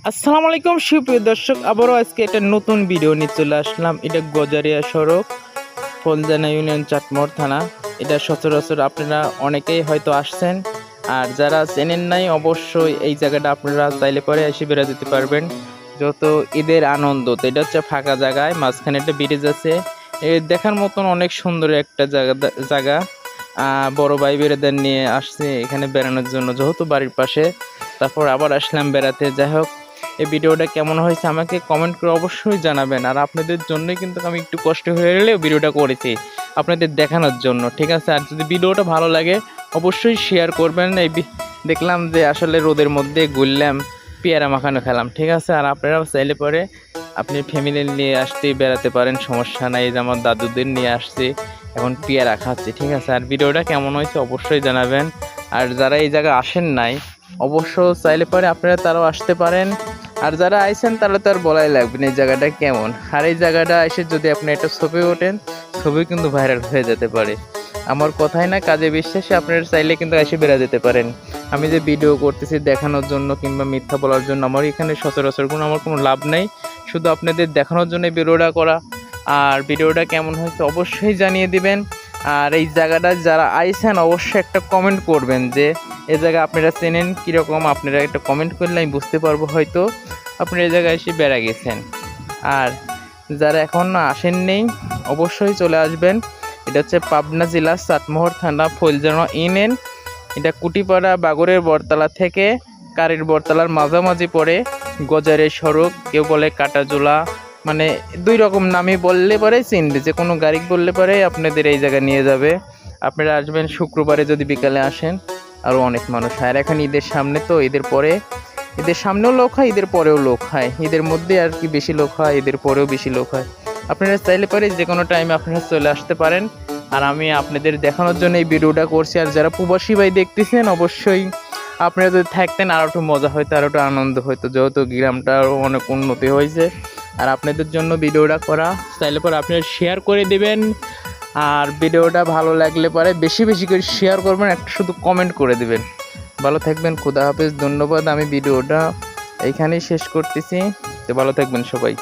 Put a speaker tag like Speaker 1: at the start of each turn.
Speaker 1: আসসালামু আলাইকুম সুপ্রিয় দর্শক, আবারও আজকে একটা নতুন ভিডিও নিয়ে চলে আসলাম। এটা গজারিয়া সড়ক, ফলজানা ইউনিয়ন, চাটমোহর থানা। এটা সচরাচর আপনারা অনেকেই হয়তো আসছেন, আর যারা চেনেন নাই অবশ্যই এই জায়গাটা আপনারা চাইলে পরে এসে বেড়া যেতে পারবেন। যত ঈদের আনন্দ, তো এটা হচ্ছে ফাঁকা জায়গায়, মাঝখানে একটা ব্রিজ আছে। দেখার মতন অনেক সুন্দর একটা জায়গা। বড় ভাই বেড়াদের নিয়ে আসছে এখানে বেড়ানোর জন্য, যেহেতু বাড়ির পাশে। তারপর আবার আসলাম বেড়াতে। যাই হোক, এই ভিডিওটা কেমন হয়েছে আমাকে কমেন্ট করে অবশ্যই জানাবেন। আর আপনাদের জন্যই কিন্তু আমি একটু কষ্ট হয়ে গেলেও ভিডিওটা করেছি আপনাদের দেখানোর জন্য, ঠিক আছে? আর যদি ভিডিওটা ভালো লাগে অবশ্যই শেয়ার করবেন। দেখলাম যে আসলে রোদের মধ্যে ঘুরলাম, পেয়ারা মাখানো খেলাম, ঠিক আছে? আর আপনারাও চাইলে পরে আপনি ফ্যামিলি নিয়ে আসতে বেড়াতে পারেন, সমস্যা নাই। যে আমার দাদুদের নিয়ে আসছি, এখন পেয়ারা খাচ্ছি, ঠিক আছে? আর ভিডিওটা কেমন হয়েছে অবশ্যই জানাবেন। আর যারা এই জায়গায় আসেন নাই অবশ্য চাইলে পরে আপনারা তারাও আসতে পারেন। আর যারা আইছেন তাহলে তো আর বলাই লাগবে না এই জায়গাটা কেমন। আর এই জায়গাটা এসে যদি আপনি একটা ছবি ওঠেন, ছবি কিন্তু ভাইরাল হয়ে যেতে পারে। আমার কথাই না, কাজে বিশ্বাসে আপনারা চাইলে কিন্তু এসে বেড়া যেতে পারেন। আমি যে ভিডিও করতেছি দেখানোর জন্য কিংবা মিথ্যা বলার জন্য আমার এখানে সচরাচর আমার কোনো লাভ নেই, শুধু আপনাদের দেখানোর জন্য ভিডিওটা করা। আর ভিডিওটা কেমন হয়েছে অবশ্যই জানিয়ে দিবেন। আর এই জায়গাটা যারা আইছেন অবশ্যই একটা কমেন্ট করবেন যে এই জায়গা আপনারা চেনেন কীরকম। আপনারা একটা কমেন্ট করলে আমি বুঝতে পারবো হয়তো আপনারা এই জায়গায় এসে বেড়া গেছেন। আর যারা এখন আসেননি অবশ্যই চলে আসবেন। এটা হচ্ছে পাবনা জেলা, চাটমোহর থানা, ফলজানা ইউনিয়ন। এটা কুটিপাড়া বাগরের বরতলা থেকে কারির বরতলার মাঝামাঝি পড়ে। গজারের সড়ক, কেউ বলে কাটাজোলা, মানে দুই রকম নামই বললে পরে চিনবে। যে কোনো গাড়ি বললে পরে আপনাদের এই জায়গায় নিয়ে যাবে। আপনারা আসবেন শুক্রবারে যদি বিকালে আসেন, আরও অনেক মানুষ হয়। আর এখন ঈদের সামনে, তো ঈদের পরে, ঈদের সামনেও লোক হয়, ঈদের পরেও লোক হয়। ঈদের মধ্যে আর কি বেশি লোক হয়, ঈদের পরেও বেশি লোক হয়। আপনারা চাইলে পারে যে কোনো টাইমে আপনারা চলে আসতে পারেন। আর আমি আপনাদের দেখানোর জন্য এই ভিডিওটা করছি। আর যারা প্রবাসী ভাই দেখতেছেন অবশ্যই আপনারা যদি থাকতেন আরও একটু মজা হইতো, আরও একটু আনন্দ হইতো, যেহেতু গ্রামটা আরও অনেক উন্নতি হয়েছে। আর আপনাদের জন্য ভিডিওটা করা, চাইলে পরে আপনারা শেয়ার করে দেবেন। আর ভিডিওটা ভালো লাগলে পরে বেশি বেশি করে শেয়ার করবেন, একটা শুধু কমেন্ট করে দেবেন। ভালো থাকবেন, খুদা হাফেজ, ধন্যবাদ। আমি ভিডিওটা এইখানেই শেষ করতেছি। তো ভালো থাকবেন সবাই।